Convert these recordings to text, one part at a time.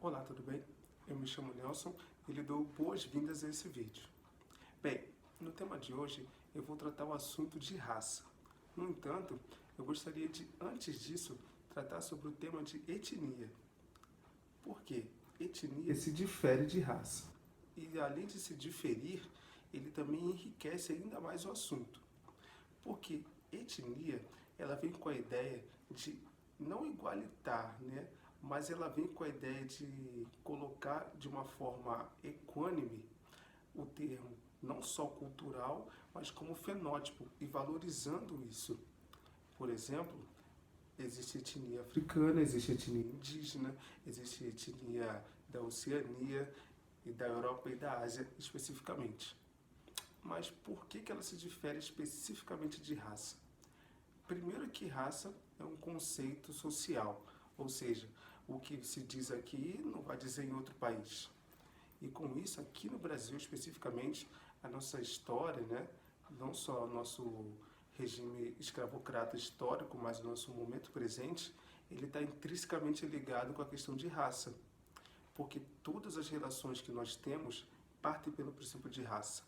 Olá, tudo bem? Eu me chamo Nelson e lhe dou boas-vindas a esse vídeo. Bem, no tema de hoje eu vou tratar o assunto de raça. No entanto, eu gostaria de, antes disso, tratar sobre o tema de etnia. Por quê? Etnia se difere de raça. E além de se diferir, ele também enriquece ainda mais o assunto. Porque etnia, ela vem com a ideia de não igualitar, né? Mas ela vem com a ideia de colocar de uma forma equânime o termo não só cultural, mas como fenótipo e valorizando isso. Por exemplo, existe etnia africana, existe etnia indígena, existe etnia da Oceania e da Europa e da Ásia especificamente. Mas por que ela se difere especificamente de raça? Primeiro que raça é um conceito social, ou seja, o que se diz aqui não vai dizer em outro país. E com isso, aqui no Brasil especificamente, a nossa história, né, não só o nosso regime escravocrata histórico, mas o nosso momento presente, ele está intrinsecamente ligado com a questão de raça. Porque todas as relações que nós temos partem pelo princípio de raça.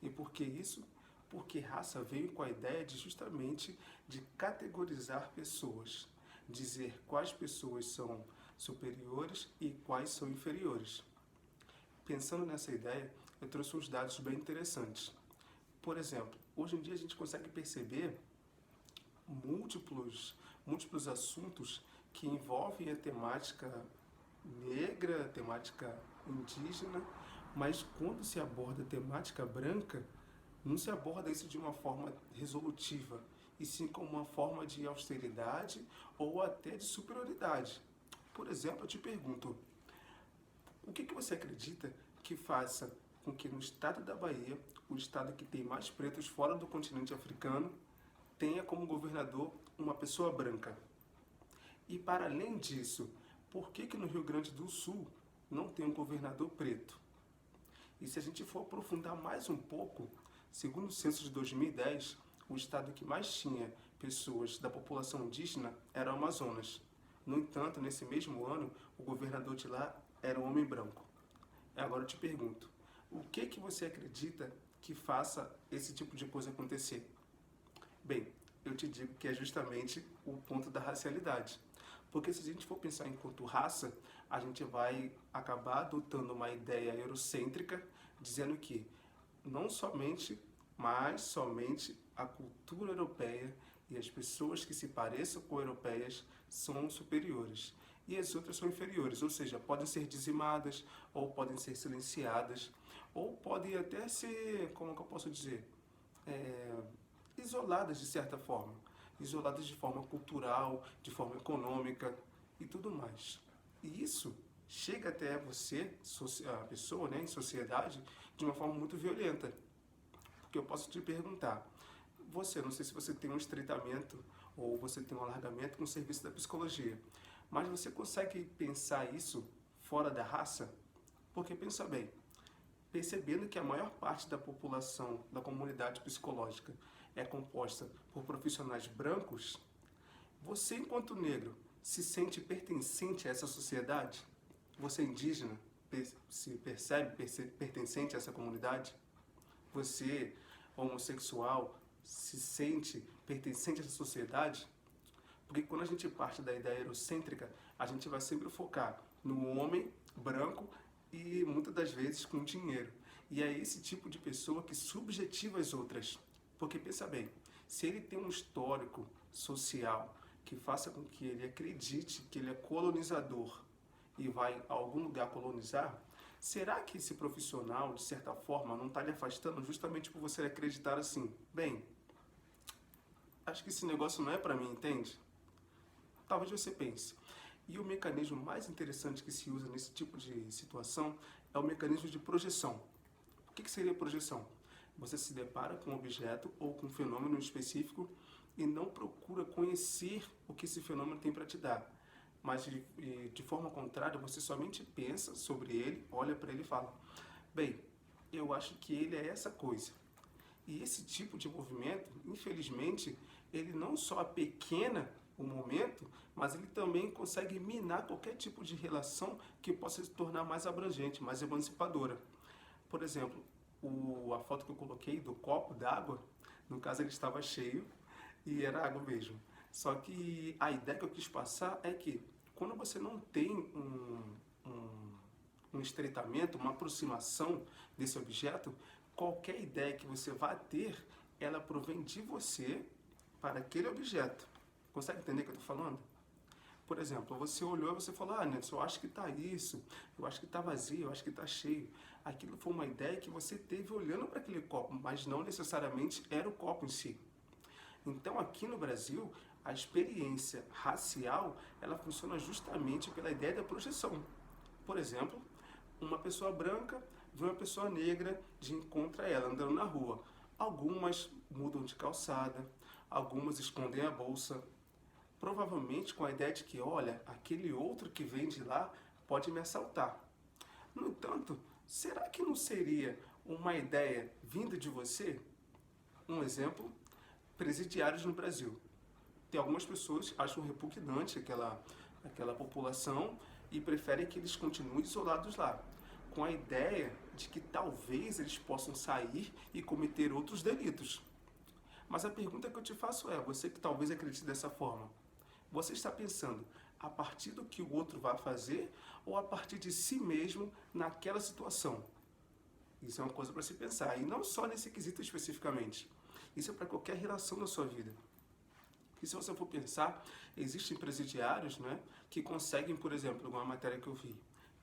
E por que isso? Porque raça veio com a ideia de justamente de categorizar pessoas, dizer quais pessoas são superiores e quais são inferiores. Pensando nessa ideia, eu trouxe uns dados bem interessantes. Por exemplo, hoje em dia a gente consegue perceber múltiplos assuntos que envolvem a temática negra, a temática indígena, mas quando se aborda a temática branca, não se aborda isso de uma forma resolutiva, e sim como uma forma de austeridade ou até de superioridade. Por exemplo, eu te pergunto, o que você acredita que faça com que no estado da Bahia, o estado que tem mais pretos fora do continente africano, tenha como governador uma pessoa branca? E para além disso, por que no Rio Grande do Sul não tem um governador preto? E se a gente for aprofundar mais um pouco, segundo o censo de 2010, o estado que mais tinha pessoas da população indígena era o Amazonas. No entanto, nesse mesmo ano, o governador de lá era um homem branco. Agora eu te pergunto, o que você acredita que faça esse tipo de coisa acontecer? Bem, eu te digo que é justamente o ponto da racialidade. Porque se a gente for pensar enquanto raça, a gente vai acabar adotando uma ideia eurocêntrica, dizendo que não somente, mas somente a cultura europeia e as pessoas que se pareçam com europeias são superiores e as outras são inferiores, ou seja, podem ser dizimadas, ou podem ser silenciadas, ou podem até ser, como que eu posso dizer, isoladas de certa forma, isoladas de forma cultural, de forma econômica e tudo mais. E isso chega até você, a pessoa, né, em sociedade, de uma forma muito violenta. Porque eu posso te perguntar, você, não sei se você tem um estreitamento ou você tem um alargamento com o serviço da psicologia, mas você consegue pensar isso fora da raça? Porque pensa bem, percebendo que a maior parte da população, da comunidade psicológica, é composta por profissionais brancos, você, enquanto negro, se sente pertencente a essa sociedade? Você, indígena, se percebe pertencente a essa comunidade? Você, homossexual, se sente pertencente a essa sociedade? Porque quando a gente parte da ideia eurocêntrica, a gente vai sempre focar no homem branco e muitas das vezes com dinheiro. E é esse tipo de pessoa que subjetiva as outras. Porque pensa bem, se ele tem um histórico social que faça com que ele acredite que ele é colonizador e vai a algum lugar colonizar, será que esse profissional, de certa forma, não está lhe afastando justamente por você acreditar assim? Bem, acho que esse negócio não é para mim, entende? Talvez você pense. E o mecanismo mais interessante que se usa nesse tipo de situação é o mecanismo de projeção. O que seria projeção? Você se depara com um objeto ou com um fenômeno específico e não procura conhecer o que esse fenômeno tem para te dar. Mas de forma contrária, você somente pensa sobre ele, olha para ele e fala, bem, eu acho que ele é essa coisa. E esse tipo de movimento, infelizmente, ele não só apequena o momento, mas ele também consegue minar qualquer tipo de relação que possa se tornar mais abrangente, mais emancipadora. Por exemplo, a foto que eu coloquei do copo d'água, no caso ele estava cheio e era água mesmo. Só que a ideia que eu quis passar é que quando você não tem um estreitamento, uma aproximação desse objeto, qualquer ideia que você vá ter, ela provém de você para aquele objeto. Consegue entender o que eu estou falando? Por exemplo, você olhou e você falou, Nelson, eu acho que está isso, eu acho que está vazio, eu acho que está cheio. Aquilo foi uma ideia que você teve olhando para aquele copo, mas não necessariamente era o copo em si. Então, aqui no Brasil, a experiência racial, ela funciona justamente pela ideia da projeção. Por exemplo, uma pessoa branca vê uma pessoa negra e encontra ela andando na rua. Algumas mudam de calçada, algumas escondem a bolsa, provavelmente com a ideia de que, olha, aquele outro que vem de lá pode me assaltar. No entanto, será que não seria uma ideia vinda de você? Um exemplo, presidiários no Brasil. Tem algumas pessoas que acham repugnante aquela população e preferem que eles continuem isolados lá, com a ideia de que talvez eles possam sair e cometer outros delitos. Mas a pergunta que eu te faço é, você que talvez acredite dessa forma, você está pensando a partir do que o outro vai fazer ou a partir de si mesmo naquela situação? Isso é uma coisa para se pensar, e não só nesse quesito especificamente. Isso é para qualquer relação da sua vida. E se você for pensar, existem presidiários, né, que conseguem, por exemplo, alguma matéria que eu vi,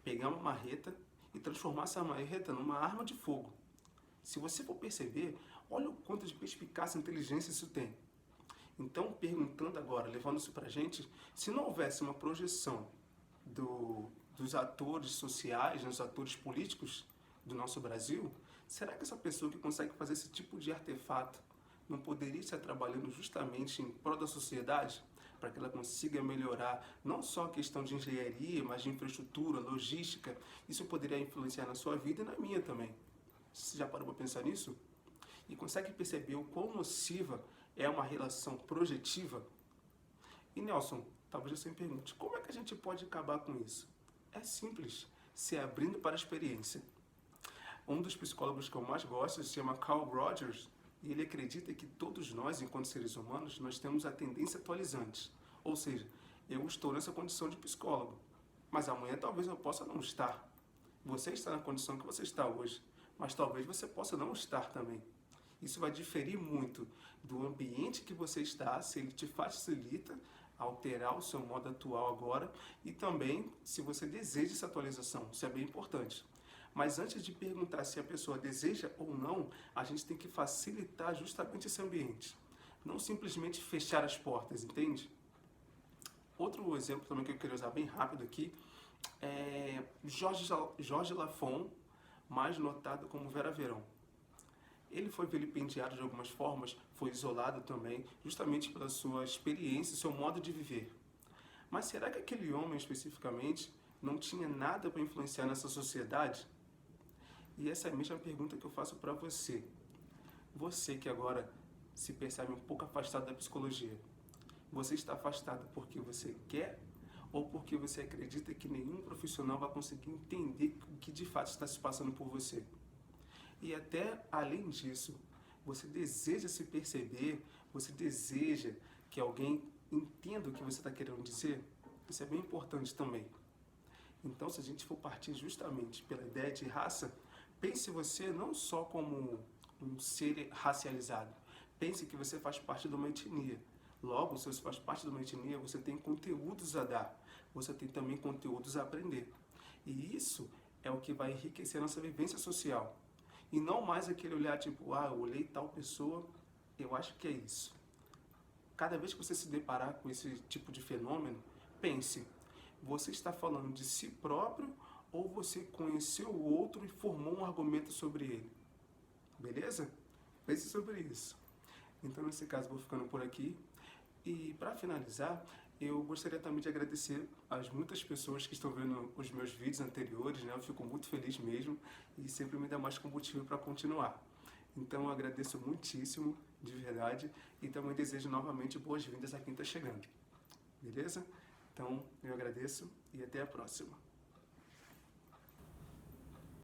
pegar uma marreta e transformar essa marreta numa arma de fogo. Se você for perceber, olha o quanto de perspicácia e inteligência isso tem. Então, perguntando agora, levando isso pra gente, se não houvesse uma projeção dos atores sociais, dos atores políticos do nosso Brasil, será que essa pessoa que consegue fazer esse tipo de artefato não poderia estar trabalhando justamente em prol da sociedade, para que ela consiga melhorar não só a questão de engenharia, mas de infraestrutura, logística? Isso poderia influenciar na sua vida e na minha também. Você já parou para pensar nisso? E consegue perceber o quão nociva é uma relação projetiva? E Nelson, talvez você me pergunte, como é que a gente pode acabar com isso? É simples, se abrindo para a experiência. Um dos psicólogos que eu mais gosto se chama Carl Rogers, e ele acredita que todos nós, enquanto seres humanos, nós temos a tendência atualizante. Ou seja, eu estou nessa condição de psicólogo, mas amanhã talvez eu possa não estar. Você está na condição que você está hoje, mas talvez você possa não estar também. Isso vai diferir muito do ambiente que você está, se ele te facilita alterar o seu modo atual agora e também se você deseja essa atualização. Isso é bem importante. Mas antes de perguntar se a pessoa deseja ou não, a gente tem que facilitar justamente esse ambiente. Não simplesmente fechar as portas, entende? Outro exemplo também que eu queria usar bem rápido aqui é Jorge Lafon, mais notado como Vera Verão. Ele foi vilipendiado de algumas formas, foi isolado também, justamente pela sua experiência, seu modo de viver. Mas será que aquele homem especificamente não tinha nada para influenciar nessa sociedade? E essa é a mesma pergunta que eu faço para você. Você que agora se percebe um pouco afastado da psicologia, você está afastado porque você quer ou porque você acredita que nenhum profissional vai conseguir entender o que de fato está se passando por você? E até além disso, você deseja se perceber, você deseja que alguém entenda o que você está querendo dizer? Isso é bem importante também. Então, se a gente for partir justamente pela ideia de raça, pense você não só como um ser racializado. Pense que você faz parte de uma etnia. Logo, se você faz parte de uma etnia, você tem conteúdos a dar. Você tem também conteúdos a aprender. E isso é o que vai enriquecer a nossa vivência social. E não mais aquele olhar tipo, eu olhei tal pessoa, eu acho que é isso. Cada vez que você se deparar com esse tipo de fenômeno, pense, você está falando de si próprio ou você conheceu o outro e formou um argumento sobre ele? Beleza? Pense sobre isso. Então, nesse caso, vou ficando por aqui. E, para finalizar, eu gostaria também de agradecer às muitas pessoas que estão vendo os meus vídeos anteriores, né? Eu fico muito feliz mesmo e sempre me dá mais combustível para continuar. Então, eu agradeço muitíssimo, de verdade, e também desejo novamente boas-vindas a quem está chegando. beleza? Então, eu agradeço e até a próxima.